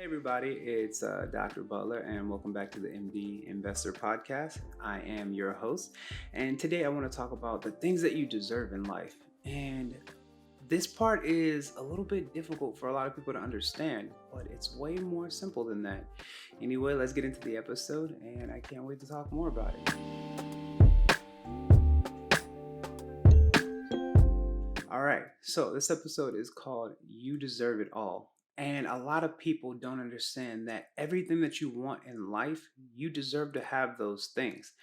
Hey everybody, it's Dr. Butler, and welcome back to the MD Investor Podcast. I am your host, and today I want to talk about the things that you deserve in life. And this part is a little bit difficult for a lot of people to understand, but it's way more simple than that. Anyway, let's get into the episode, and I can't wait to talk more about it. All right, so this episode is called You Deserve It All. And a lot of people don't understand that everything that you want in life, you deserve to have those things.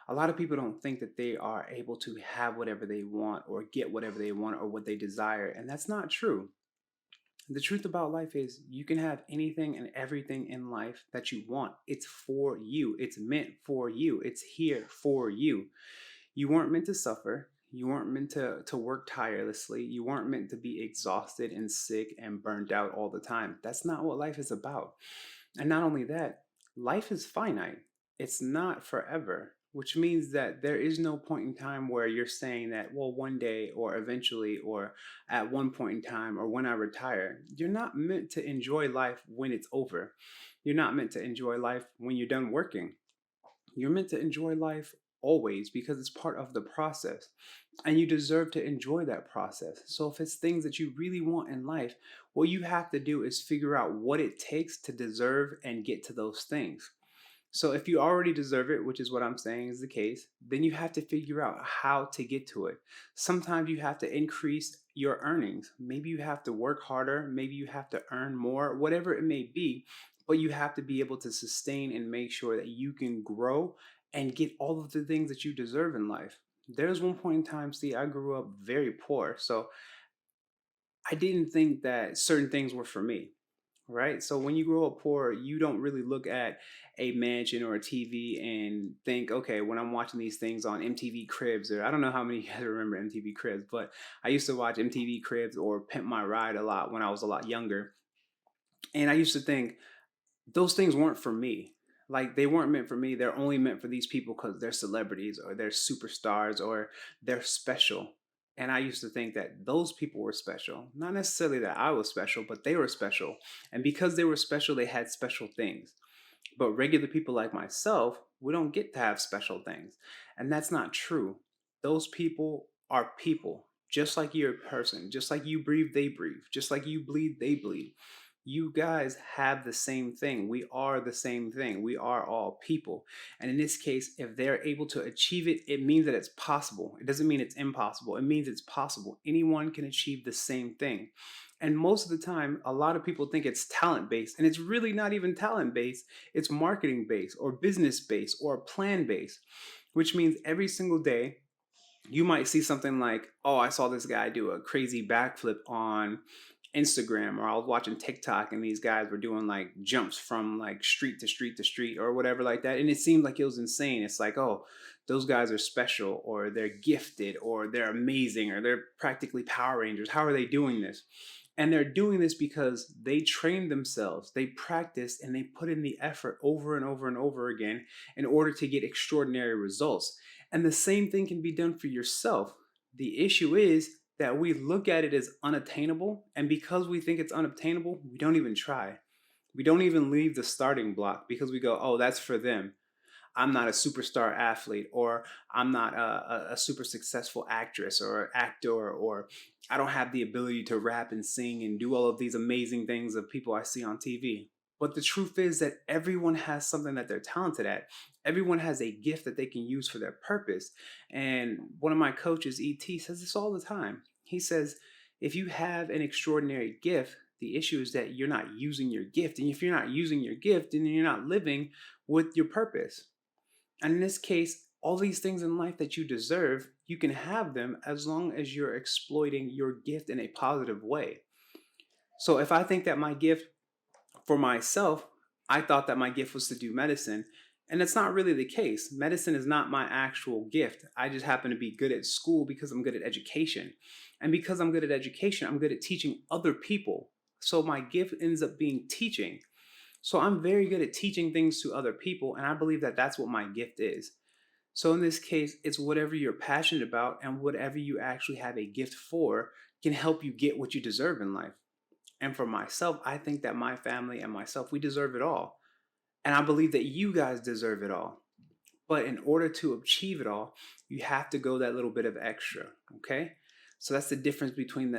A lot of people don't think that they are able to have whatever they want or get whatever they want or what they desire. And that's not true. The truth about life is you can have anything and everything in life that you want. It's for you, it's meant for you, it's here for you. You weren't meant to suffer. You weren't meant to work tirelessly. You weren't meant to be exhausted and sick and burned out all the time. That's not what life is about. And not only that, life is finite. It's not forever, which means that there is no point in time where you're saying that, well, one day or eventually or at one point in time or when I retire. You're not meant to enjoy life when it's over. You're not meant to enjoy life when you're done working. You're meant to enjoy life always because it's part of the process. And you deserve to enjoy that process. So if it's things that you really want in life, what you have to do is figure out what it takes to deserve and get to those things. So if you already deserve it, which is what I'm saying is the case, then you have to figure out how to get to it. Sometimes you have to increase your earnings. Maybe you have to work harder, maybe you have to earn more, whatever it may be, but you have to be able to sustain and make sure that you can grow and get all of the things that you deserve in life. There's one point in time, see, I grew up very poor, so I didn't think that certain things were for me. Right. So when you grow up poor, you don't really look at a mansion or a TV and think, okay, when I'm watching these things on MTV Cribs, or I don't know how many of you guys remember MTV Cribs, but I used to watch MTV Cribs or Pimp My Ride a lot when I was a lot younger. And I used to think those things weren't for me. Like they weren't meant for me. They're only meant for these people because they're celebrities or they're superstars or they're special. And I used to think that those people were special. Not necessarily that I was special, but they were special. And because they were special, they had special things. But regular people like myself, we don't get to have special things. And that's not true. Those people, just like you're a person, just like you breathe, they breathe, just like you bleed, they bleed. You guys have the same thing. We are the same thing. We are all people. And in this case, if they're able to achieve it, it means that it's possible. It doesn't mean it's impossible. It means it's possible. Anyone can achieve the same thing. And most of the time, a lot of people think it's talent based, and it's really not even talent based. It's marketing based, or business based, or plan based, which means every single day you might see something like, oh, I saw this guy do a crazy backflip on Instagram, or I was watching TikTok and these guys were doing like jumps from like street to street to street or whatever like that. And it seemed like it was insane. It's like, oh, those guys are special, or they're gifted, or they're amazing, or they're practically Power Rangers. How are they doing this? And they're doing this because they trained themselves, they practiced, and they put in the effort over and over and over again in order to get extraordinary results. And the same thing can be done for yourself. The issue is that we look at it as unattainable, and because we think it's unobtainable, we don't even try. We don't even leave the starting block because we go, oh, that's for them. I'm not a superstar athlete, or I'm not a super successful actress or actor, or I don't have the ability to rap and sing and do all of these amazing things of people I see on TV. But the truth is that everyone has something that they're talented at. Everyone has a gift that they can use for their purpose. And one of my coaches, ET, says this all the time. He says, if you have an extraordinary gift, the issue is that you're not using your gift. And if you're not using your gift, then you're not living with your purpose. And in this case, all these things in life that you deserve, you can have them as long as you're exploiting your gift in a positive way. So if I think that my gift for myself, I thought that my gift was to do medicine, and that's not really the case. Medicine is not my actual gift. I just happen to be good at school because I'm good at education. And because I'm good at education, I'm good at teaching other people. So my gift ends up being teaching. So I'm very good at teaching things to other people, and I believe that that's what my gift is. So in this case, it's whatever you're passionate about and whatever you actually have a gift for can help you get what you deserve in life. And for myself, I think that my family and myself, we deserve it all. And I believe that you guys deserve it all. But in order to achieve it all, you have to go that little bit of extra. Okay. So that's the difference between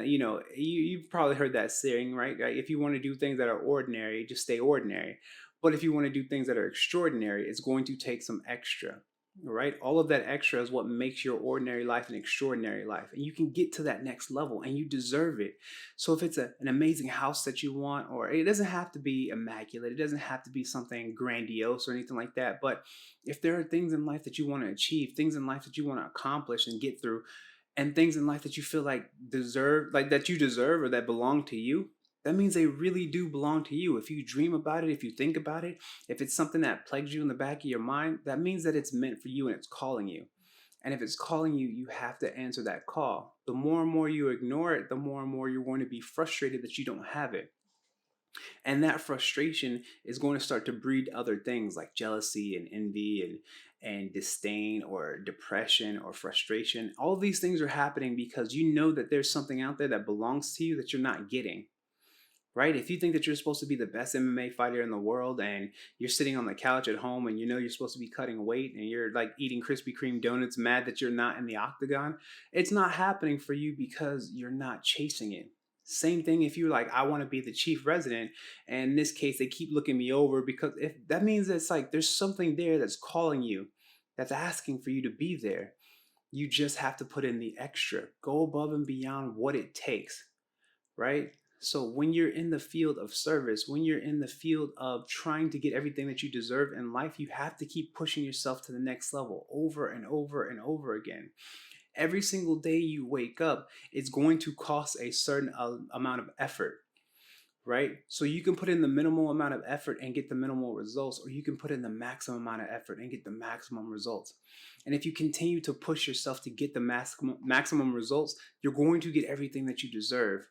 you've probably heard that saying, right? Like, if you want to do things that are ordinary, just stay ordinary. But if you want to do things that are extraordinary, it's going to take some extra. Right? All of that extra is what makes your ordinary life an extraordinary life. And you can get to that next level and you deserve it. So if it's an amazing house that you want, or it doesn't have to be immaculate, it doesn't have to be something grandiose or anything like that. But if there are things in life that you want to achieve, things in life that you want to accomplish and get through, and things in life that you feel like that you deserve or that belong to you, that means they really do belong to you. If you dream about it, if you think about it, if it's something that plagues you in the back of your mind, that means that it's meant for you and it's calling you. And if it's calling you, you have to answer that call. The more and more you ignore it, the more and more you're going to be frustrated that you don't have it. And that frustration is going to start to breed other things like jealousy and envy and disdain or depression or frustration. All of these things are happening because you know that there's something out there that belongs to you that you're not getting. Right? If you think that you're supposed to be the best MMA fighter in the world and you're sitting on the couch at home and you know you're supposed to be cutting weight and you're like eating Krispy Kreme donuts, mad that you're not in the octagon, it's not happening for you because you're not chasing it. Same thing if you're like, I want to be the chief resident, and in this case, they keep looking me over because if that means it's like there's something there that's calling you, that's asking for you to be there. You just have to put in the extra, go above and beyond what it takes, right? So when you're in the field of service, when you're in the field of trying to get everything that you deserve in life, you have to keep pushing yourself to the next level over and over and over again. Every single day you wake up, it's going to cost a certain amount of effort, right? So you can put in the minimal amount of effort and get the minimal results, or you can put in the maximum amount of effort and get the maximum results. And if you continue to push yourself to get the maximum results, you're going to get everything that you deserve.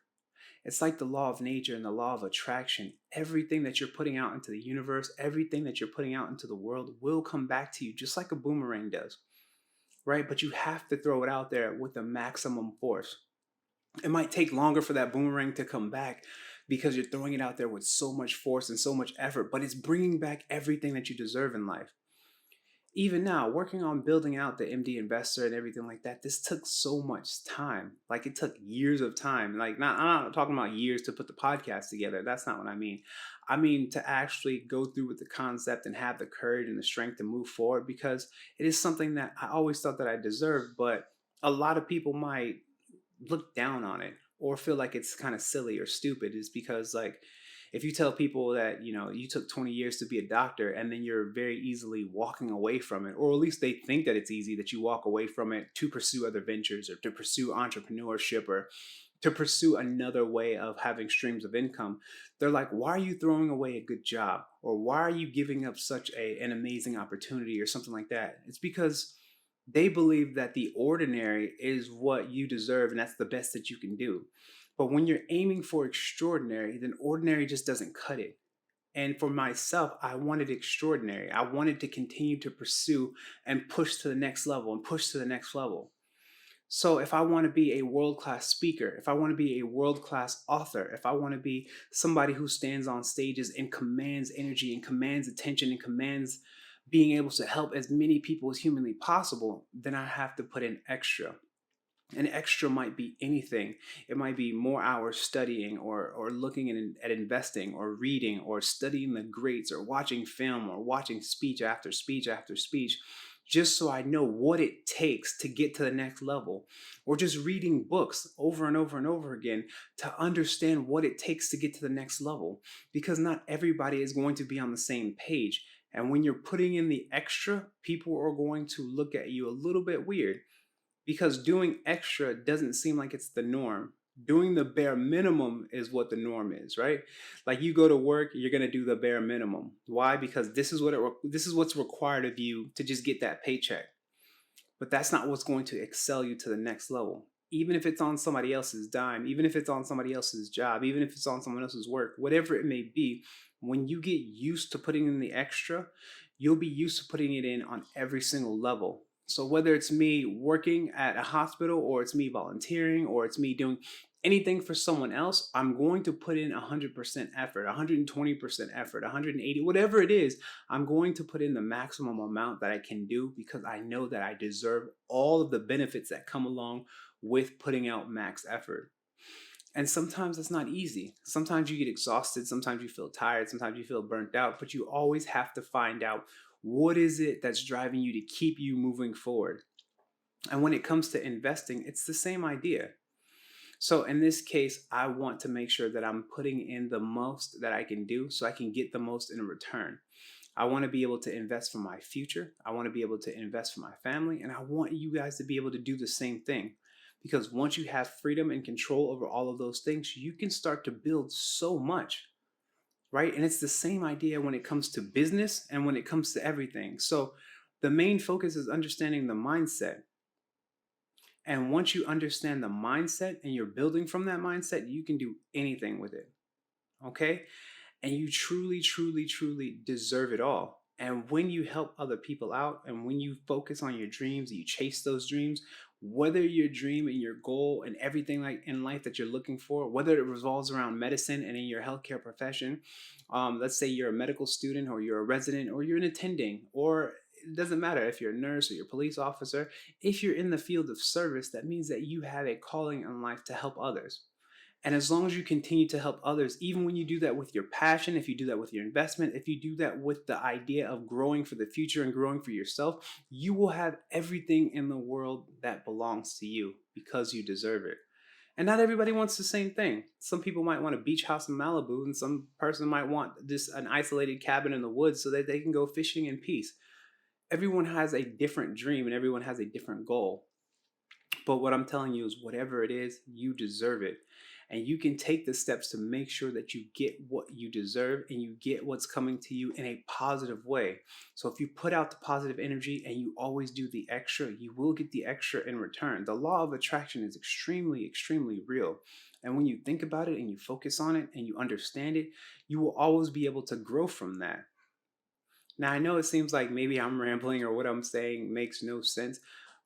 It's like the law of nature and the law of attraction. Everything that you're putting out into the universe, everything that you're putting out into the world will come back to you just like a boomerang does, right? But you have to throw it out there with the maximum force. It might take longer for that boomerang to come back because you're throwing it out there with so much force and so much effort, but it's bringing back everything that you deserve in life. Even now, working on building out the MD Investor and everything like that, this took so much time. Like it took years of time. Like not I'm not talking about years to put the podcast together. That's not what I mean. I mean to actually go through with the concept and have the courage and the strength to move forward because it is something that I always thought that I deserved, but a lot of people might look down on it or feel like it's kind of silly or stupid is because like if you tell people that you took 20 years to be a doctor and then you're very easily walking away from it, or at least they think that it's easy that you walk away from it to pursue other ventures or to pursue entrepreneurship or to pursue another way of having streams of income, they're like, why are you throwing away a good job, or why are you giving up such an amazing opportunity or something like that? It's because they believe that the ordinary is what you deserve and that's the best that you can do. But when you're aiming for extraordinary, then ordinary just doesn't cut it. And for myself, I wanted extraordinary. I wanted to continue to pursue and push to the next level and push to the next level. So if I want to be a world-class speaker, if I want to be a world-class author, if I want to be somebody who stands on stages and commands energy and commands attention and commands being able to help as many people as humanly possible, then I have to put in extra. An extra might be anything. It might be more hours studying or looking at investing or reading or studying the greats or watching film or watching speech after speech after speech just so I know what it takes to get to the next level, or just reading books over and over and over again to understand what it takes to get to the next level, because not everybody is going to be on the same page. And when you're putting in the extra, people are going to look at you a little bit weird because doing extra doesn't seem like it's the norm. Doing the bare minimum is what the norm is, right? Like you go to work, you're going to do the bare minimum. Why? Because this is what's required of you to just get that paycheck. But that's not what's going to excel you to the next level. Even if it's on somebody else's dime, even if it's on somebody else's job, even if it's on someone else's work, whatever it may be, when you get used to putting in the extra, you'll be used to putting it in on every single level. So whether it's me working at a hospital or it's me volunteering or it's me doing Anything for someone else, I'm going to put in 100% effort, 120% effort, 180, whatever it is. I'm going to put in the maximum amount that I can do because I know that I deserve all of the benefits that come along with putting out max effort. And sometimes it's not easy. Sometimes you get exhausted, sometimes you feel tired, sometimes you feel burnt out, but you always have to find out what is it that's driving you to keep you moving forward. And when it comes to investing, it's the same idea. So in this case, I want to make sure that I'm putting in the most that I can do so I can get the most in return. I want to be able to invest for my future. I want to be able to invest for my family. And I want you guys to be able to do the same thing. Because once you have freedom and control over all of those things, you can start to build so much, right? And it's the same idea when it comes to business and when it comes to everything. So the main focus is understanding the mindset. And once you understand the mindset and you're building from that mindset, you can do anything with it. Okay. And you truly, truly, truly deserve it all. And when you help other people out and when you focus on your dreams, you chase those dreams, whether your dream and your goal and everything like in life that you're looking for, whether it revolves around medicine and in your healthcare profession, let's say you're a medical student or you're a resident or you're an attending, or it doesn't matter if you're a nurse or you're a police officer. If you're in the field of service, that means that you have a calling in life to help others. And as long as you continue to help others, even when you do that with your passion, if you do that with your investment, if you do that with the idea of growing for the future and growing for yourself, you will have everything in the world that belongs to you because you deserve it. And not everybody wants the same thing. Some people might want a beach house in Malibu, and some person might want this an isolated cabin in the woods so that they can go fishing in peace. Everyone has a different dream and everyone has a different goal. But what I'm telling you is whatever it is, you deserve it. And you can take the steps to make sure that you get what you deserve and you get what's coming to you in a positive way. So if you put out the positive energy and you always do the extra, you will get the extra in return. The law of attraction is extremely, extremely real. And when you think about it and you focus on it and you understand it, you will always be able to grow from that. Now, I know it seems like maybe I'm rambling or what I'm saying makes no sense.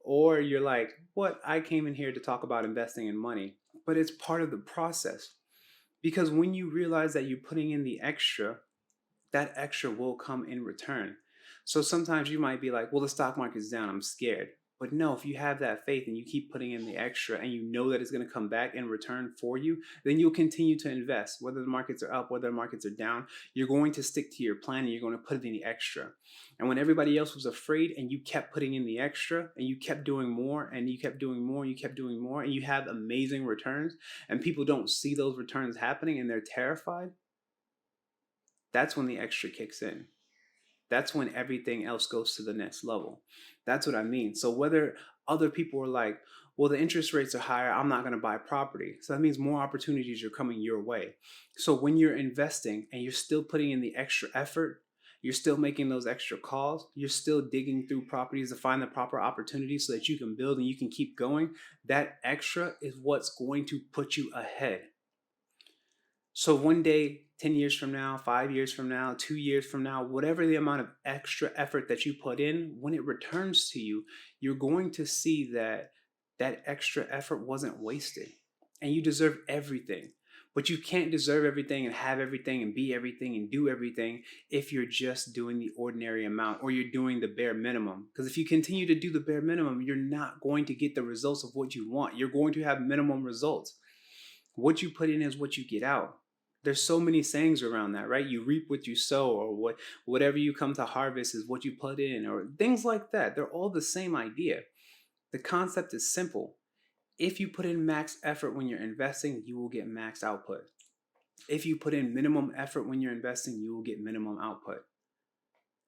Or you're like, what? I came in here to talk about investing in money. But it's part of the process. Because when you realize that you're putting in the extra, that extra will come in return. So sometimes you might be like, well, the stock market's down, I'm scared. But no, if you have that faith and you keep putting in the extra and you know that it's going to come back in return for you, then you'll continue to invest. Whether the markets are up, whether the markets are down, you're going to stick to your plan and you're going to put in the extra. And when everybody else was afraid and you kept putting in the extra and you kept doing more and you kept doing more and you kept doing more and you have amazing returns and people don't see those returns happening and they're terrified, that's when the extra kicks in. That's when everything else goes to the next level. That's what I mean. So whether other people are like, well, the interest rates are higher, I'm not going to buy property. So that means more opportunities are coming your way. So when you're investing and you're still putting in the extra effort, you're still making those extra calls, you're still digging through properties to find the proper opportunities so that you can build and you can keep going. That extra is what's going to put you ahead. So one day, 10 years from now, 5 years from now, 2 years from now, whatever the amount of extra effort that you put in, when it returns to you, you're going to see that that extra effort wasn't wasted and you deserve everything. But you can't deserve everything and have everything and be everything and do everything if you're just doing the ordinary amount or you're doing the bare minimum. Because if you continue to do the bare minimum, you're not going to get the results of what you want. You're going to have minimum results. What you put in is what you get out. There's so many sayings around that, right? You reap what you sow, or whatever you come to harvest is what you put in, or things like that. They're all the same idea. The concept is simple. If you put in max effort when you're investing, you will get max output. If you put in minimum effort when you're investing, you will get minimum output.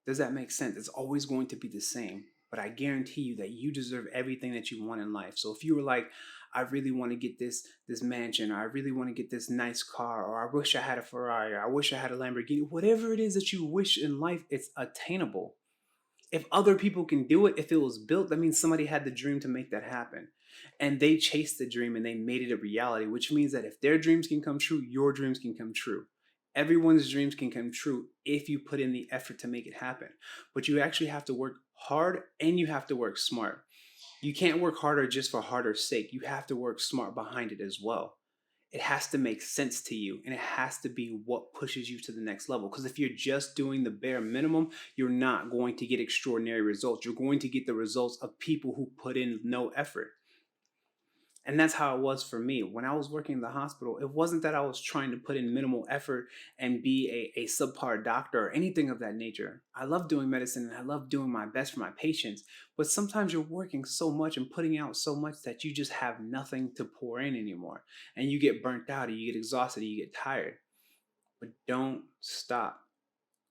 Does that make sense? It's always going to be the same. But I guarantee you that you deserve everything that you want in life. So if you were like, I really want to get this mansion, or I really want to get this nice car, or I wish I had a Ferrari, or I wish I had a Lamborghini, whatever it is that you wish in life, it's attainable. If other people can do it, if it was built, that means somebody had the dream to make that happen. And they chased the dream and they made it a reality, which means that if their dreams can come true, your dreams can come true. Everyone's dreams can come true if you put in the effort to make it happen. But you actually have to work hard and you have to work smart. You can't work harder just for harder's sake. You have to work smart behind it as well. it has to make sense to you, and it has to be what pushes you to the next level. Because if you're just doing the bare minimum, you're not going to get extraordinary results. You're going to get the results of people who put in no effort. And that's how it was for me. When I was working in the hospital, it wasn't that I was trying to put in minimal effort and be a subpar doctor or anything of that nature. I love doing medicine and I love doing my best for my patients. But sometimes you're working so much and putting out so much that you just have nothing to pour in anymore. And you get burnt out, or you get exhausted, or you get tired. But don't stop.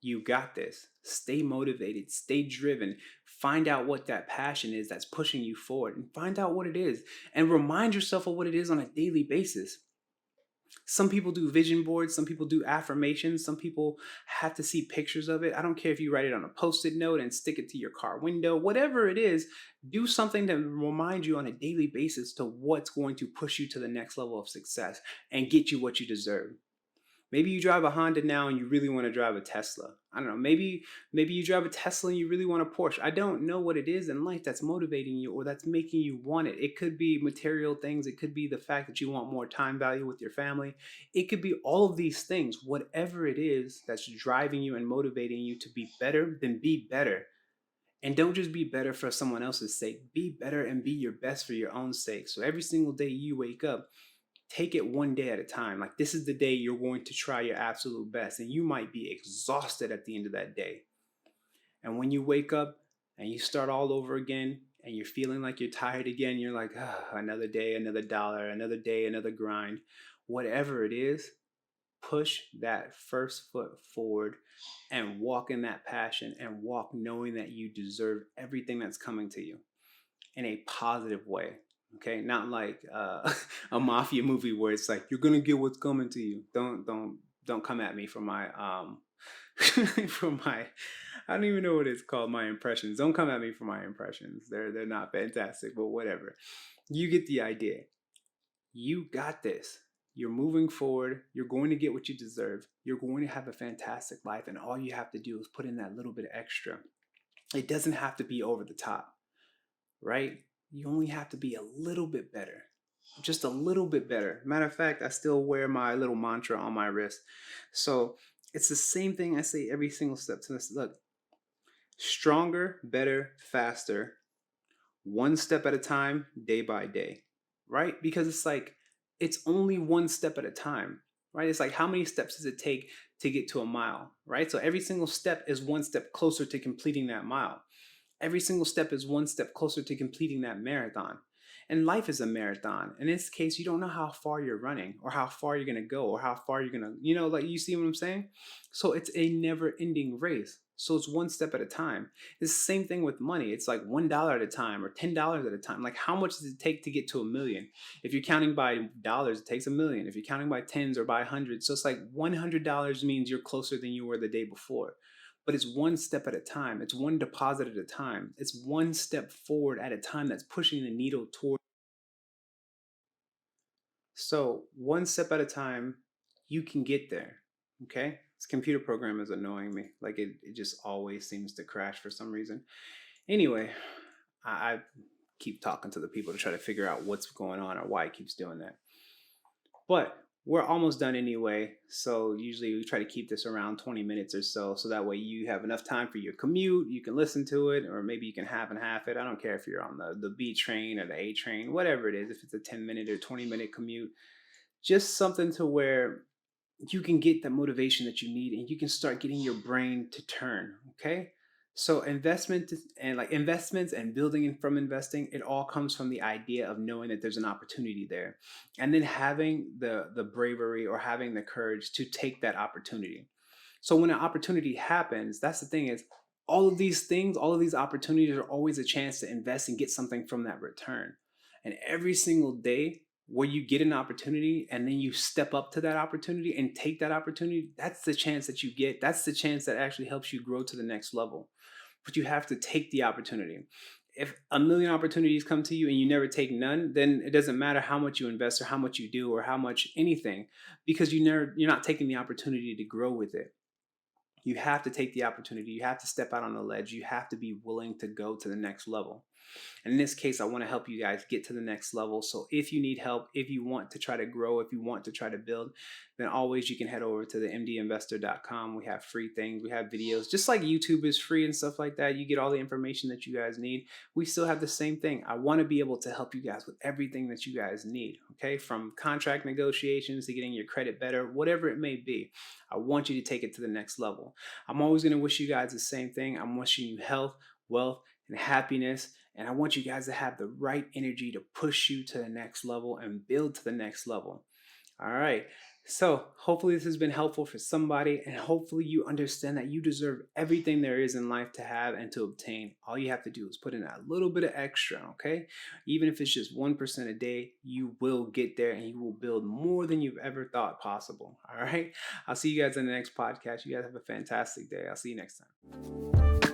You got this. Stay motivated, stay driven. Find out what that passion is that's pushing you forward, and find out what it is, and remind yourself of what it is on a daily basis. Some people do vision boards, some people do affirmations, some people have to see pictures of it. I don't care if you write it on a post it note and stick it to your car window, whatever it is, do something to remind you on a daily basis to what's going to push you to the next level of success and get you what you deserve. Maybe you drive a Honda now and you really want to drive a Tesla. I don't know. Maybe you drive a Tesla and you really want a Porsche. I don't know what it is in life that's motivating you or that's making you want it. It could be material things. It could be the fact that you want more time value with your family. It could be all of these things. Whatever it is that's driving you and motivating you to be better, then be better. And don't just be better for someone else's sake. Be better and be your best for your own sake. So every single day you wake up, take it one day at a time. Like, this is the day you're going to try your absolute best, and you might be exhausted at the end of that day. And when you wake up and you start all over again and you're feeling like you're tired again, you're like, another day, another dollar, another day, another grind. Whatever it is, push that first foot forward and walk in that passion and walk knowing that you deserve everything that's coming to you in a positive way. Okay, not like a mafia movie where it's like you're gonna get what's coming to you. Don't come at me for my for my, I don't even know what it's called, my impressions. Don't come at me for my impressions. They're not fantastic, but whatever. You get the idea. You got this. You're moving forward. You're going to get what you deserve. You're going to have a fantastic life, and all you have to do is put in that little bit extra. It doesn't have to be over the top, right? You only have to be a little bit better. Just a little bit better. Matter of fact, I still wear my little mantra on my wrist. So it's the same thing I say every single step to this. Look, stronger, better, faster, one step at a time, day by day, right? Because it's like, it's only one step at a time, right? It's like, how many steps does it take to get to a mile, right? So every single step is one step closer to completing that mile. Every single step is one step closer to completing that marathon. And life is a marathon. In this case, you don't know how far you're running or how far you're going to go or how far you're going to, like, you see what I'm saying? So it's a never ending race. So it's one step at a time. It's the same thing with money. It's like $1 at a time or $10 at a time. Like, how much does it take to get to a million? If you're counting by dollars, it takes a million. If you're counting by tens or by hundreds, so it's like $100 means you're closer than you were the day before. But it's one step at a time. It's one deposit at a time. It's one step forward at a time that's pushing the needle toward. So one step at a time, you can get there. Okay? This computer program is annoying me. Like, it just always seems to crash for some reason. Anyway, I keep talking to the people to try to figure out what's going on or why it keeps doing that. But we're almost done anyway. So usually we try to keep this around 20 minutes or so. So that way you have enough time for your commute. You can listen to it, or maybe you can half and half it. I don't care if you're on the B train or the A train, whatever it is, if it's a 10-minute or 20-minute commute. Just something to where you can get the motivation that you need and you can start getting your brain to turn. Okay. So investments and building from investing, it all comes from the idea of knowing that there's an opportunity there, and then having the bravery or having the courage to take that opportunity. So when an opportunity happens, that's the thing, is all of these things, all of these opportunities are always a chance to invest and get something from that return. And every single day where you get an opportunity and then you step up to that opportunity and take that opportunity, that's the chance that you get. That's the chance that actually helps you grow to the next level. But you have to take the opportunity. If a million opportunities come to you and you never take none, then it doesn't matter how much you invest or how much you do or how much anything, because you're not taking the opportunity to grow with it. You have to take the opportunity. You have to step out on the ledge. You have to be willing to go to the next level. In this case, I want to help you guys get to the next level. So if you need help, if you want to try to grow, if you want to try to build, then always you can head over to the mdinvestor.com. We have free things, we have videos, just like YouTube is free and stuff like that. You get all the information that you guys need. We still have the same thing. I want to be able to help you guys with everything that you guys need, okay? From contract negotiations to getting your credit better, whatever it may be. I want you to take it to the next level. I'm always going to wish you guys the same thing. I'm wishing you health, wealth, and happiness. And I want you guys to have the right energy to push you to the next level and build to the next level. All right. So, hopefully, this has been helpful for somebody, and hopefully, you understand that you deserve everything there is in life to have and to obtain. All you have to do is put in that little bit of extra, okay? Even if it's just 1% a day, you will get there and you will build more than you've ever thought possible. All right. I'll see you guys in the next podcast. You guys have a fantastic day. I'll see you next time.